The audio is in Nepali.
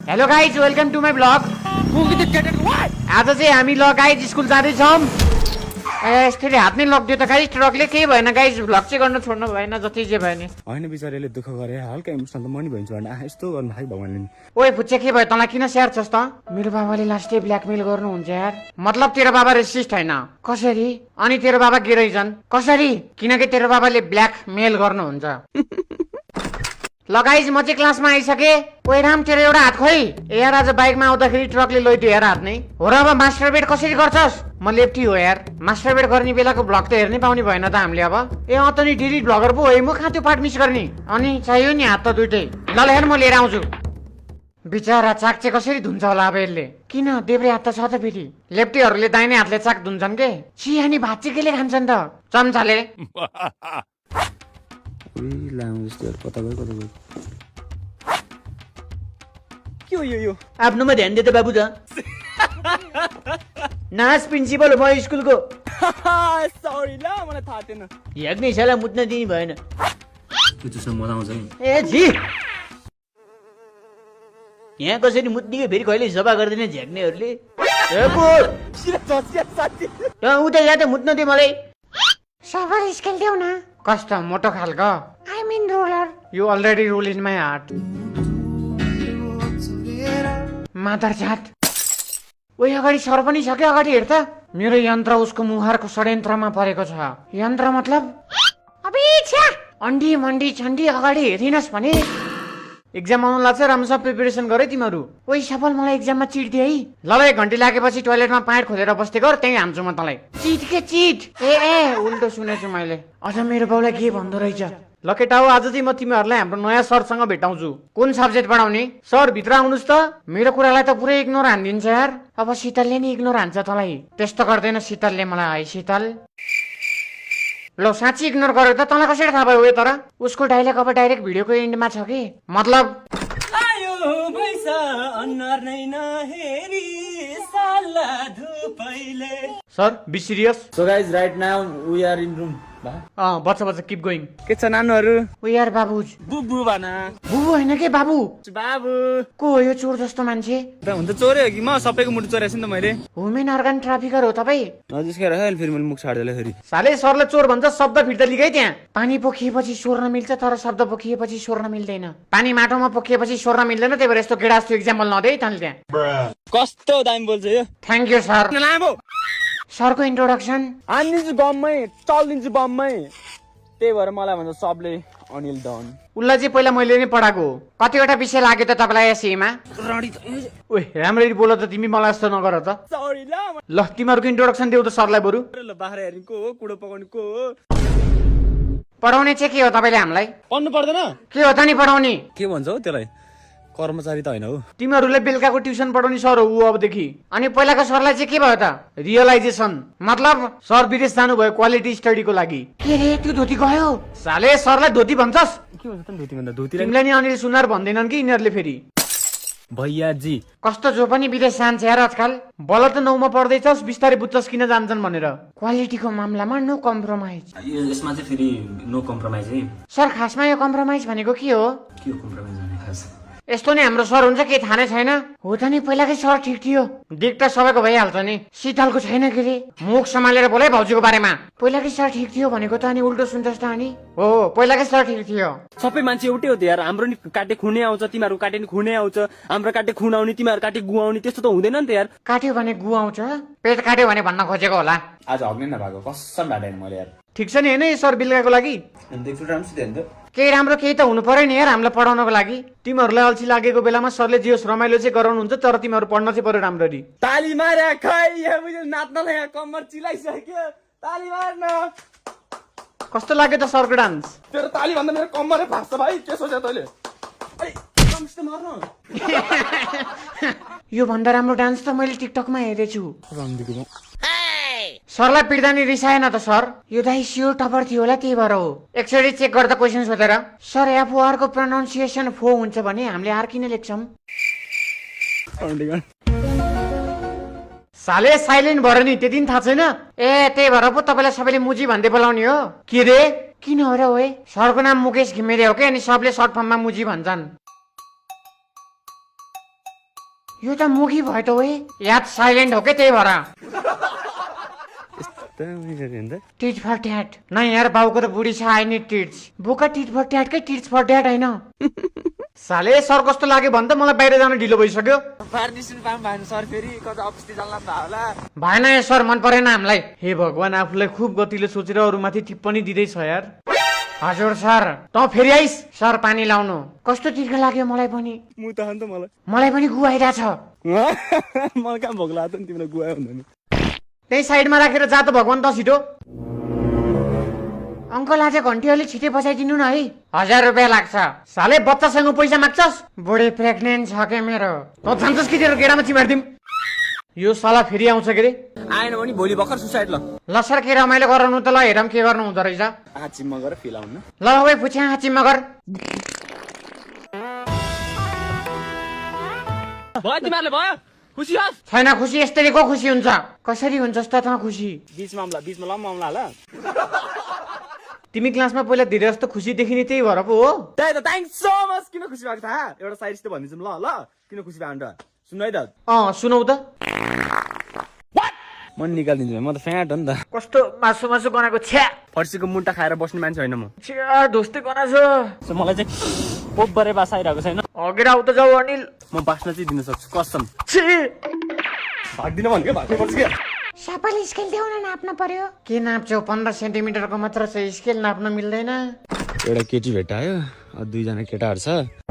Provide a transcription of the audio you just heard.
Hello guys, welcome to my blog. आज चाहिँ हामी ल गाइज स्कुल जाँदैछौँ। यस्तरी हात नै लगिदियो त गाइज, ट्रकले केही भएन गाइज, भ्लग चाहिँ गर्न छोड्नु भएन, जति जे भयो नि। होइन बिचारीले दुःख गरे, हल्का इमोसनल त म नि भइन्छु भने यस्तो गर्नु भाइ भगवानले। ओए फुच्चे, के भयो तँलाई, किन स्याहार छस् त? मेरो बाबाले लास्ट डे ब्ल्याकमेल गर्नुहुन्छ यार। मतलब तेरो बाबा रेसिस्ट होइन? कसरी? अनि तेरो बाबा गे रहेछन्? कसरी? किनकि तेरो बाबाले ब्ल्याकमेल गर्नुहुन्छ। ल गाइज, म चाहिँ क्लासमा आइसके। ओए राम, तेरो एउटा हात खोइ। ए यार, आज बाइकमा आउँदाखेरि ट्रकले लैदियो यार हात नै। हो र, अब मास्टर बेड कसरी गर्छस्? म लेफ्टी हो यार। मास्टर बेड गर्ने बेलाको भ्लग त हेर्नै पाउने भएन त हामीले अब। ए अँ त नि, डिलिट भ्लगर पो है म, कहाँ त्यो पार्ट मिस गर्ने? अनि चाहियो नि हात त दुइटै। ल हेर, म लिएर आउँछु। बिचरा चाक चाहिँ कसरी धुन्छ होला अब यसले? किन, देब्रे हात त छ त फेरि। लेफ्टीहरूले दाहिने हातले चाक धुन्छन् के? छि, अनि भात चाहिँ केले खान्छन् त? चम्चाले। के हो यो? आफ्नोमा ध्यान दे त बाबु त। नास प्रिन्सिपल हो म स्कुलको। सरी ल, मलाई थाहा थिएन। हेर्ने साला मुत्न दिनु भएन। त्यसमा मजा आउँछ नि। ए जी, यहाँ कसरी मुत्ने फेरि कहिले सफा गर्दैन झ्याक्नेहरूले। उता या त मुत्न दे मलाई। सफर स्केल देऊ न। कस्तो मोटो खालको? I mean roller. You already roll in my heart. मादर जात। ओइ अगाडि सर पनि छ क्या, अगाडि हेर त। मेरो यन्त्र उसको मुहारको षड्यन्त्रमा परेको छ। यन्त्र मतलब? अबे छ्या, अन्डी मन्डी छन्डी अगाडि हेरिनस् भने। एक्जाम आउनु लाग्छ, राम्रोसँग प्रिपेरेसन गरे तिमीहरू। ओइ सफल, मलाई एक्जाममा चिट दिए है। ल 1 घन्टा लागेपछि टोयलेटमा पाइट खोलेर बस्दै गर, त्यही हान्छु म तँलाई। चिट के चिट? ए उल्टो सुनेछु मैले। अझ मेरो बाउलाई के भन्दो रहेछ? ल केटा हो, आज चाहिँ म तिमीहरूलाई हाम्रो नयाँ सरसँग भेटाउँछु। कुन सब्जेक्ट पढाउने? सर भित्र आउनुहोस् त। मेरो कुरालाई त पुरै इग्नोर हानिदिन्छ यार। अब शीतलले नि इग्नोर हान्छ तँलाई। त्यस्तो गर्दैन शीतलले मलाई। है शीतल, ल साँच्ची इग्नोर गरेर त तँलाई कसरी थाहा भयो? तर उसको डाइलग अब डाइरेक्ट भिडियोको एन्डमा छ कि। मतलब sir be serious. So guys, right now we are in room. बच्चा बच्चा किप गोइङ। के छ नानुहरू? We are बाबुज। बुबु भना। बुबु होइन के बाबु? बाबु को हो यो चोर जस्तो मान्छे? त हुन त चोरै हो कि, म सबैको मुटु चोरेछु नि त मैले। वुमेन अर्गन ट्राफिकर हो तपाईँ? नजिस्केर फेरि मैले मुख छाड्दै फेरि। साले सरले चोर भन्छ, शब्द फिर्ता लिगै त्यहाँ। पानी पोखिएपछि स्वर्न मिल्छ, तर शब्द पोखिएपछि स्वर्न मिल्दैन। पानी माटोमा पोखिएपछि स्वर्न मिल्दैन, त्यही भएर यस्तो केडा जस्तो इक्जाम्पल नदे तैँले त्यहाँ। कस्तो दामी बोल्छ यो। Thank you sir. सरको इन्ट्रोडक्सन हानिदिन्छु बममै, चलिदिन्छु बममै। त्यही भएर मलाई भन्छ सबले अनिल डन। उसलाई चाहिँ पहिला मैले नै पढाएको। कतिवटा विषय लाग्यो त तपाईँलाई एसीमा? ओए राम्ररी बोल त तिमी, मलाई जस्तो नगर त। सरी ल तिमीहरूको इन्ट्रोडक्सन देऊ त सरलाई बरु। ल बाख्रा हेर्ने को हो, कुडो पकाउने को हो? पढाउने चाहिँ के हो तपाईँले हामीलाई? पढ्नु पर्दैन? के हो त नि पढाउने? के भन्छ हौ त्यसलाई? कर्मचारी त होइन हो। तिमीहरूले बेलुकाको ट्युसन पढाउने सर हो ऊ अबदेखि। अनि पहिलाको सरलाई चाहिँ के भयो त? रियलाइजेसन। मतलब सर विदेश जानुभयो क्वालिटी स्टडीको लागि। के रे, त्यो धोती गयो? साले सरलाई धोती भन्छस्? के भन्छ त धोती भन्दा? धोती तिमीलाई नि अनिल सुनार भन्दैनन् कि यिनीहरूले फेरि? भैया जी कस्तो जो पनि विदेश जान्छ यार आजकल। बल त 9 मा पढ्दैछस्, बिस्तारै बुझ्छस् किन जान्छन् भनेर। क्वालिटीको मामलामा नो कम्प्रोमाइज। यसमा चाहिँ फेरि नो कम्प्रोमाइज है सर। खासमा यो कम्प्रोमाइज भनेको के हो? के हो कम्प्रोमाइज भने खास? यस्तो नै हाम्रो सर हुन्छ के थाहा नै छैन? हो त नि, पहिलाकै सर ठिक थियो। दिक त सबैको भइहाल्छ नि। शीतलको छैन के रे? मुख सम्हालेर बोले भाउजूको बारेमा। पहिलाकै सर ठिक थियो भनेको त अनि उल्टो सुन्छस् त अनि? हो, पहिलाकै सर ठिक थियो। सबै मान्छे एउटै हो त यार। हाम्रो नि काटे खुनै आउँछ, तिमीहरू काटे नि खुनै आउँछ। हाम्रो काटे खुन आउने, तिमीहरू काटे गु आउने, त्यस्तो त हुँदैन नि त यार। काट्यो भने गु आउँछ, पेट काट्यो भने भन्न खोजेको होला। आज हग्ने नभएको कसम ढाडेन मैले यार। ठिक छ नि होइन सर बेलुकाको लागि? केही राम्रो केही त हुनु पर्यो नि यार हामीलाई पढाउनको लागि। तिमीहरूलाई अल्छी लागेको बेलामा सरले जे होस् रमाइलो चाहिँ गराउनुहुन्छ, तर तिमीहरू पढ्न चाहिँ पर्यो राम्ररी। ताली मारे खै, नाच्नलाई यहाँ कम्मर चिलाइसक्यो। ताली मार्न। कस्तो लाग्यो त सरको डान्स? तेरो ताली भन्दा मेरो कम्मरै फास्छ भाइ। के सोचे तैँले? यो भन्दा राम्रो डान्स त मैले टिकटकमा हेरेछु। सरलाई पिट्दा नि रिसाएन त सर? यो दाइ सियो टपर थियो होला, त्यही भएर हो। एकचोटि चेक गर्दा क्वेसन सोधेर। सर एफओआर को प्रोनाउन्सिएसन फो हुन्छ भने हामीले आर किन लेख्छौँ? साले साइलेन्ट भएर नि त्यति थाहा छैन? ए त्यही भएर पो तपाईँलाई सबैले मुजी भन्दै बोलाउने हो? के रे, किन हो र? ओए सरको नाम मुकेश घिमिरे हो कि, अनि सबले सर्ट फर्ममा मुजी भन्छन्। यो त मुखी भयो त ओए याद साइलेन्ट हो के त्यही भएर टिट फर ट्याट न यार बाउको त बुढी छ आई निड टिट्स बोका टिट फर ट्याटकै टिट्स फर ट्याट होइन साले सर कस्तो लाग्यो भन् त मलाई बाहिर जान ढिलो भइसक्यो सर फेरि कता अफिस जान्ला होला भएन यो सर मन परेन हामीलाई हे भगवान आफूलाई खुब गतिले सोचेर अरूमाथि टिप्पणी दिँदैछ यार हजुर सर त फेरि आइस सर पानी लाउनु कस्तो तिर्खा लाग्यो मलाई पनि मु त हन त मलाई पनि गुवाइरहेछ मलाई कहाँ भोक लाग्यो नि तिमीलाई गुवायो भन्दा नि त्यही साइडमा राखेर जा त भगवान त छिटो अङ्कल आज घन्टी अलि छिटै बचाइदिनु न है 1000 रुपियाँ लाग्छ साले बच्चासँग पैसा माग्छस् बुढी प्रेग्नेन्ट छ के मेरो त जान्छस् कि तेरो गेडामा चिमार्दिम यो साला फेरि आउँछ के रे आएन भने भोलि भर्खर सुसाइड ल सर के रमाइलो गराउनु त ल हेरौँ के गर्नु हुँदो रहेछ हाचिममा गएर फिल आउनु ल ओए पुछ्या हाचिममा गर भयो तिमीहरूले भयो खुसी होस् छैन खुसी यस्तरी को खुसी हुन्छ कसरी हुन्छस् त खुसी बीचमा ल मामला ल तिमी क्लासमा पहिला धेरै जस्तो खुसी देखिने त्यही भएर पो हो त्यही त थ्याङ्क सो मच किन खुसी भएको थाहा एउटा साइड त भनिदिन्छौँ ल किन खुसी भएको त सुन है त सुनौ त मन निकालिदिन्छु म त फ्याट हो नि त कस्तो मासु मासु बनाएको छ्या फर्सीको मुन्टा खाएर बस्ने मान्छे होइन म छ्या धोस्ते बनाएको मलाई चाहिँ पोप बरे बास आइरहेको छैन अघि आउ त जाऊ अनिल म बास्न चाहिँ दिन सक्छु कसम छी भाग्दिन भन्यो भाग्नै पर्छ क्या सापाले स्केल देऊ न नाप्न पर्यो के नाप्छौ 15 सेन्टिमिटरको मात्र छ स्केल नाप्न मिल्दैन एउटा केटी भेटायो दुईजना केटाहरू छ